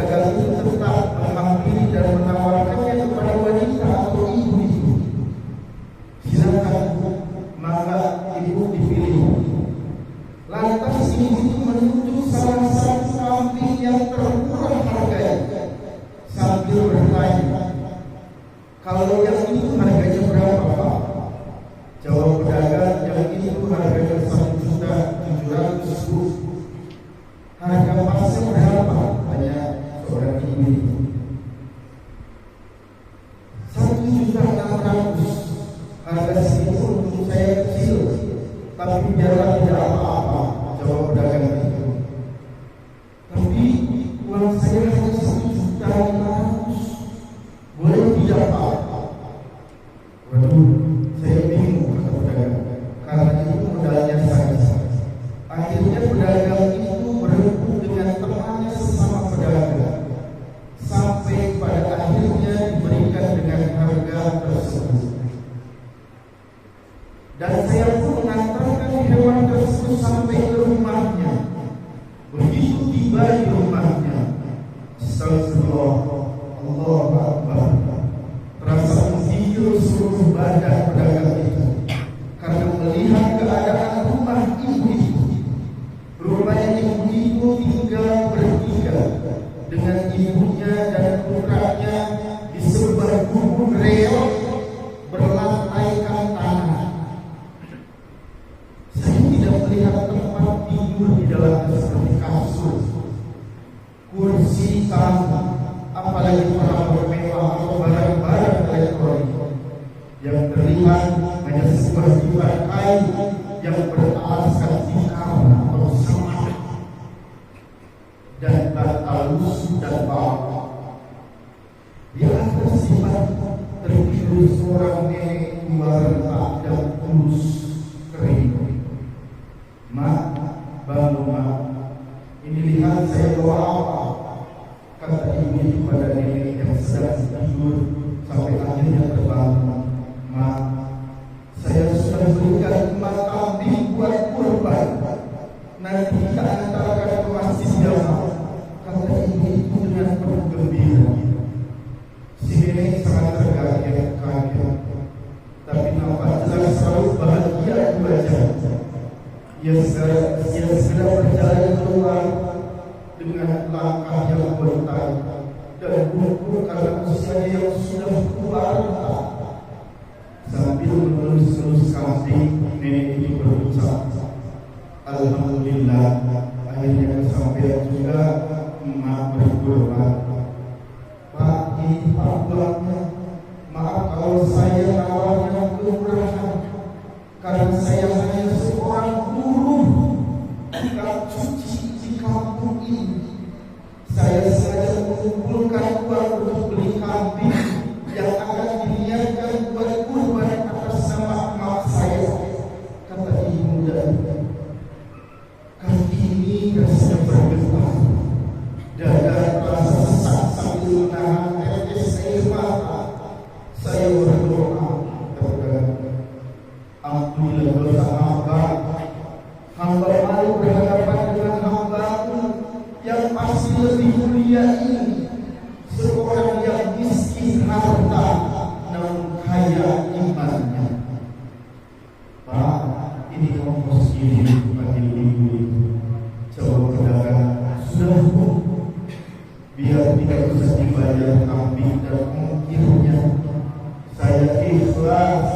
pedagang itu tetap menghampiri dan menawarkannya kepada wanita atau ibu-ibu. Silakan, maka ibu dipilih. Lantas ibu menunjuk salah satu kambing yang termurah harganya sambil bertanya, kalau yang itu harganya berapa, Pak? Jawab pedagang, yang itu harganya 1.700.000. Harga pasnya berapa? Tanya seorang ibu itu. 1.600.000. Harga segitu untuk saya kecil, tapi biarlah tidak apa-apa, jawab pedagang itu. Tapi uang saya hanya 1.500.000. Boleh tidak, Pak? Waduh, saya bingung, kata pedagang, karena itu modalnya saja. Akhirnya pedagang itu berebut dengan temannya sesama pedagang, sampai pada akhirnya diberikan dengan harga tersebut. Dan saya pun mengantarkan hewan tersebut sampai ke rumahnya. Begitu tiba di rumahnya, astagfirullah, Allahu Akbar, terasa menggigil seluruh badan pedagang itu karena melihat keadaan rumah ibu itu. Rumahnya ibu tinggal bertiga dengan ibunya dan putranya di sebuah gubuk reot berlantaikan tanah. Saya tidak melihat tempat tidur di dalamnya seperti kasur, kursi, tamu, apalagi perabot mewah atau barang-barang elektronik. Yang terlihat hanya sebuah dipan kayu yang beralaskan tikar atau samak dan bantal lusuh dan bawah. Di atas dipan tertidur seorang nenek tua rentak dan kurus kering. Mak, bangun mak, ini lihat saya bawa apa? Kata ibu itu pada nenek yang sedang tidur sampai akhirnya terbangun. Mak, saya sudah berikan emas kambing buat kurban. Nanti kita antarkan ke masjid jamaah, kata ibu itu dengan penuh gembira. Si nenek sangat terkaget, tapi nampak jelas selalu bahagia di wajahnya. Ia segera berjalan keluar dengan langkah yang gontai dan bungkuk karena usianya yang sudah tua renta. Sambil mengelus-elus kambing, nenek itu berucap, alhamdulillah, akhirnya kesampaian juga emak berkurban. Pak, ini Pak uangnya. Maaf kalau saya nawarnya kemurahan, karena saya hanya seorang buruh tukang cuci di kampung ini. Saya sengaja mengumpulkan uang untuk beli kambing yang akan diniatkan buat kurban atas nama emak saya, kata ibu muda. Kaki ini rasanya bergetar, dada terasa sesak sambil menahan tetes air mata. Saya berdoa, alhamdulillah dosa hamba malu berhadapan dengan hamba-Mu yang pasti lebih mulia ini, seorang yang miskin harta namun kaya imannya. Pak, ini ongkos ini bagi ibu itu. Jawab pedagang, sudah Bu, biar tidak bisa dibayar kambing dan ongkirnya. Saya ikhlas,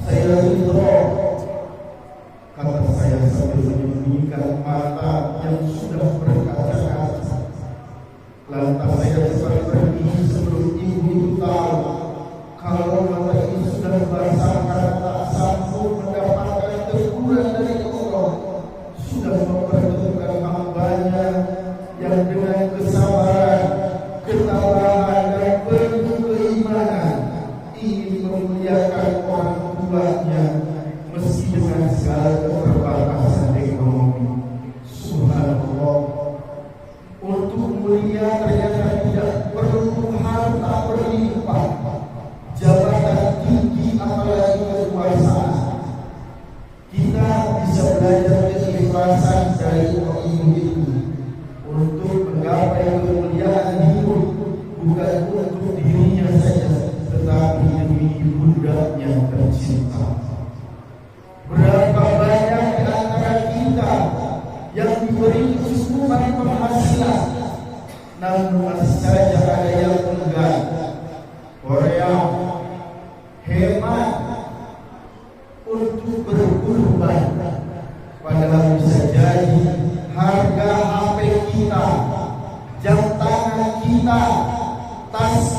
saya ridho, kata saya sambil menyembunyikan mata yang sudah berkaca-kaca. Lantas saya cepat pergi sebelum ibu itu tahu kalau mata itu sudah basah karena tak sanggup mendapatkan teguran dari Allah. Sudah mempertemukan hambanya yang dengan kesabaran, ketabahan dan penuh keimanan ingin memuliakan orang tuanya meski dengan segala keterbatasan ekonomi. Subhanallah, untuk mulia ternyata tidak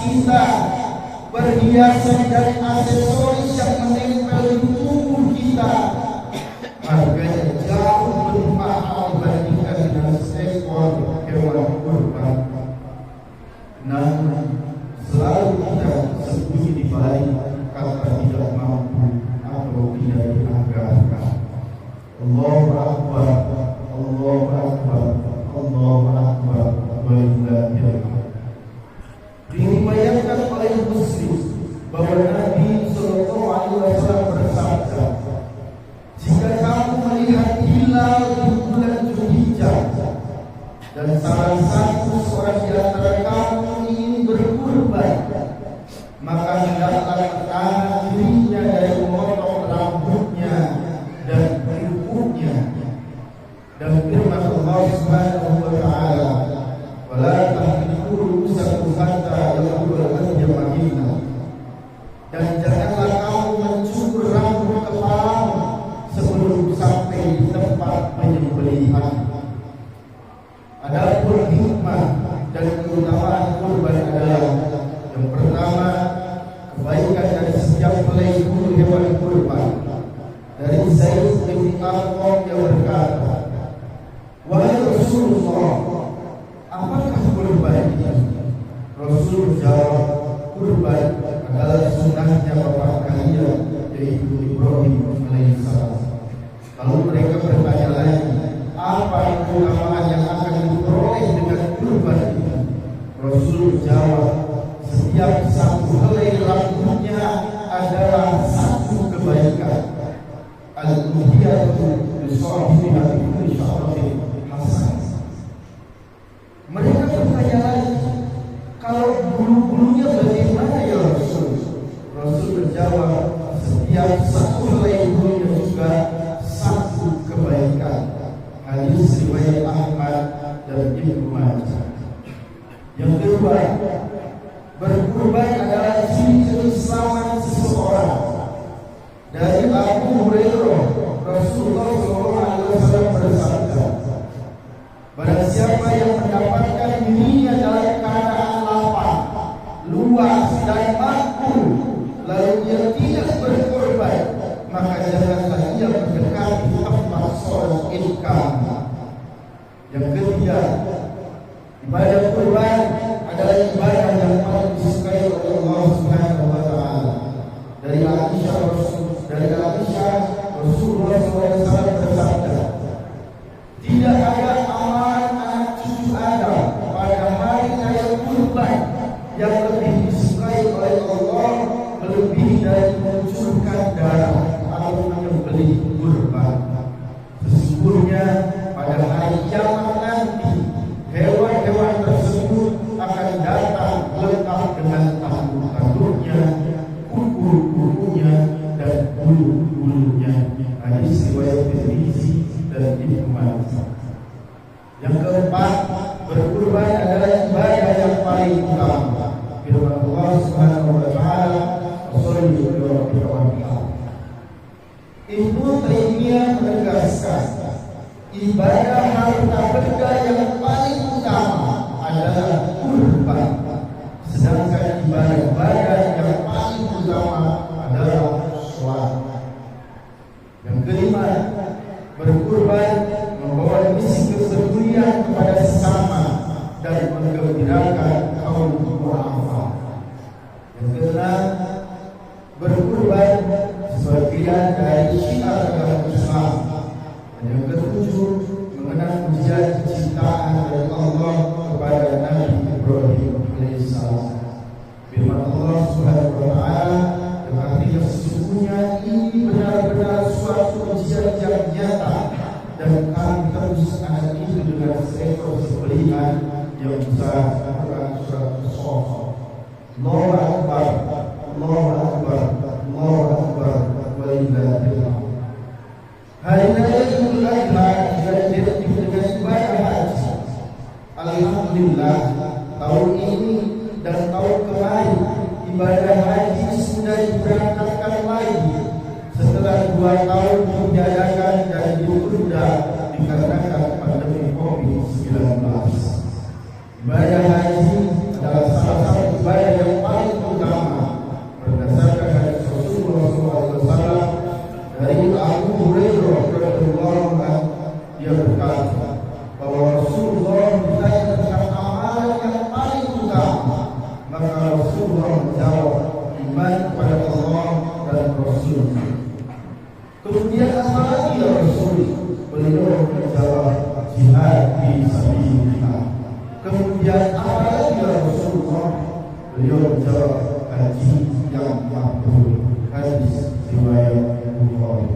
kita, perhiasan dan aksesoris yang menempel di tubuh kita, harganya jauh lebih mahal dibandingkan dengan seekor hewan kurban. Namun selalu kita sembunyi di balik kata tidak mampu atau tidak dianggarkan. Allahu Akbar, Allahu Akbar, Allahu Akbar, walillahil hamd. Diriwayatkan oleh Muslim bahwa Nabi Sallallahu Alaihi Wasallam bersabda, jika kamu melihat hilal di bulan Dzulhijjah dan salah satu seorang di antara kamu ingin berkurban, maka hendaklah menahan dirinya dari memotong rambutnya dan kukunya. Dan firman Allah Subhanahu wa taala, wala tahliqu ru'usakum hatta yablugha al-hadiya mahilla. Dan janganlah kamu mencukur rambut kepalamu sebelum sampai di tempat penyembelihan. Adapun hikmah dan keutamaan kurban adalah yang pertama, kebaikan dari setiap helai bulu hewan kurban. Dari Zaid bin Arqam yang berkata, wahai Rasulullah, apakah kurban ini? Rasul menjawab, kurban adalah sunnahnya bapak kalian, yaitu Ibrahim alaihissalam. Lalu mereka bertanya lagi, apa keutamaan yang akan diperoleh dengan kurban ini? Rasul menjawab, setiap satu helai rambutnya adalah satu kebaikan. Al-Muhiyatu bisahibiha bi kulli sya'ratin hasan. Mereka bertanya lagi, kalau bulu-bulunya bagaimana ya Rasul? Rasul menjawab, setiap satu helai bulunya juga satu kebaikan. Hadis riwayat Ahmad dan Ibnu Majah. Yang kedua, berkurban adalah ciri keislaman seseorang. Dari Abu Hurairah, Rasulullah SAW bersabda, barang siapa yang mendapatkan dirinya dalam keadaan lapar, luas dan mampu, lalu ia tidak berkorban, maka janganlah ia mendekati tempat sholat Id kami. Yang ketiga, ibadah kurban adalah ibadah yang paling disukai oleh Allah Subhanahu wa taala. Dari Aisyah Rasulullah SAW bersabda, tidak ada amalan anak cucu Adam pada hari raya kurban yang lebih disukai oleh Allah melebihi dari mengucurkan darah atau menyembelih kurban. Sesungguhnya pada hari kiamat nanti hewan-hewan tersebut akan datang lengkap dengan tanduk-tanduknya, kuku-kukunya, dan bulu-bulunya. Hadis riwayat Tirmizi dan Ibnu Majah. Yang keempat, berkurban adalah ibadah yang paling utama. Firman Allah Subhanahu wa taala, "Washolli li rabbika wanhar." Ibnu Taimiyah menegaskan, ibadah harta benda yang paling utama adalah kurban, sedangkan ibadah yang paling utama adalah sholat. Yang kelima, berkurban membawa misi kepedulian kepada sesama dan menggembirakan kaum du'afa. Yang keenam, berkurban sebagian dari syiar agama Islam. Dan yang ketujuh, mengenang ujian kecintaan dari Allah kepada Nabi Ibrahim alaihissalam. Firman Allah Subhanahu wa taala, yang artinya sesungguhnya ini benar-benar suatu ujian yang nyata, dan kami terus anak itu dengan seekor sembelihan yang besar. Surat As-Saff. Allahu Akbar, Allahu Akbar, Allahu Akbar, walillahil hamd. Hari raya Idul Adha identik dengan ibadah haji. Alhamdulillah, tahun ini dan tahun kemarin ibadah haji sudah diberangkatkan lagi setelah 2 tahun ditiadakan dan ditunda dikarenakan pandemi COVID-19. Ibadah haji adalah salah satu ibadah yang Rasulullah menjawab, iman kepada Allah dan Rasul-Nya. Kemudian apa lagi ya Rasul? Beliau menjawab, jihad fi sabilillah. Kemudian apa lagi ya Rasulullah? Beliau menjawab, haji yang mabrur. Hadis riwayat Bukhari.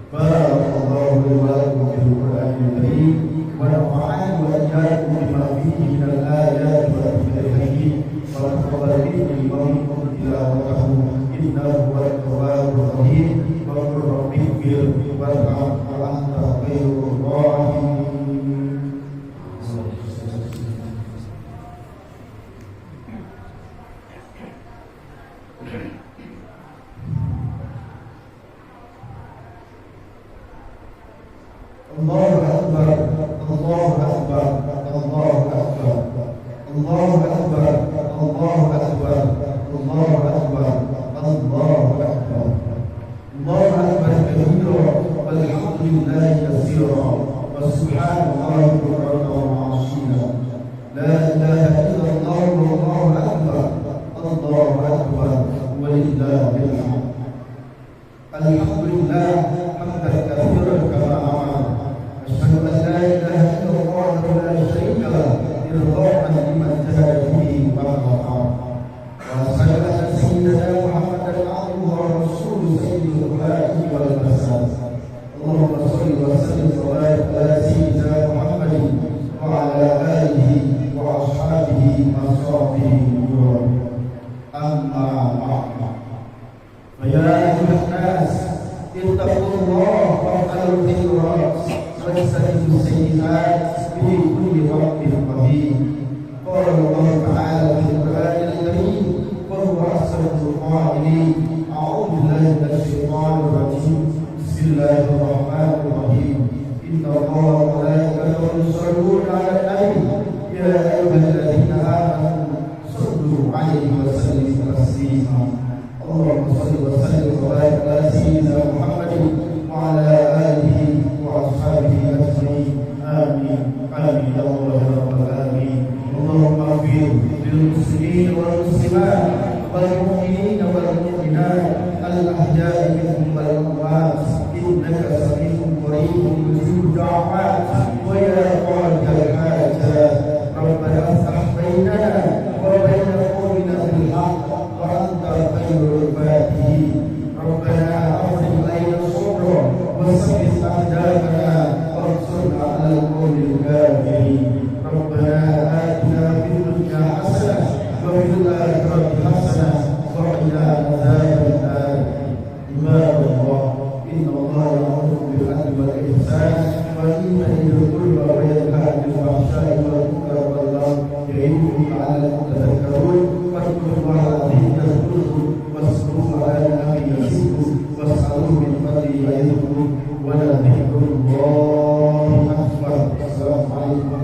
Barakallahu li wa lakum fil Qur'anil Karim wa nafa'ani wa iyyakum bima fihi min al-ayati wa dhikril hakim wa taqabbal minni wa minkum tilawatahu innahu huwal tawwabur rahim wa qur rabbighfir warham wa anta khairur rahimin. Allahu Akbar, Allahu Akbar, Allahu Akbar, Allahu Akbar, Allahu Akbar, Allahu Akbar, Allahu Akbar. Allahu Akbar kabira, walhamdulillahi katsira, wa subhanallahi bukratan wa asila. La ilaha illallah, wallahu akbar, Allahu Akbar, walillahil hamd. Alhamdulillah hamdan katsiran kama amara. أشهد أن لا إله إلا الله ولا شريك له إرضاء لمن جاهد به وأطاع. وأشهد أن سيدنا محمدا عبده ورسوله سيد الخلائق والبشر. اللهم صل وسلم وبارك على سيدنا محمد وعلى آله وأصحابه وصحبه وسلم. أما بعد، فيا أيها الناس اتقوا الله وافعلوا الخيرات واجتنبوا السيئات في كل وقت قدير. قال الله تعالى في القرآن الكريم وهو أحسن القائلين. أعوذ بالله من الشيطان الرجيم. بسم الله الرحمن الرحيم. إن الله وملائكته يصلون على النبي يا أيها الذين آمنوا صلوا عليه وسلموا تسليما. اللهم صل وسلم وبارك على سيدنا محمد وعلى آله وأصحابه أجمعين. آمين آمين يا الله يا رب العالمين. اللهم اغفر للمسلمين والمسلمات والمؤمنين والمؤمنات الأحياء منهم والأموات إنك سميع قريب مجيب الدعوات ويا قاضي الحاجات. ربنا افتح بيننا وبين قومنا بالحق وأنت خير الفاتحين. ربنا أفرغ علينا صبرا وثبت أقدامنا وانصرنا على القوم الكافرين. ربنا آتنا في الدنيا حسنة وفي الآخرة حسنة وقنا عذاب النار. عباد الله، إن الله يأمر بالعدل والإحسان وإيتاء ذي القربى وينهى عن الفحشاء والمنكر والبغي يعظكم لعلكم تذكرون.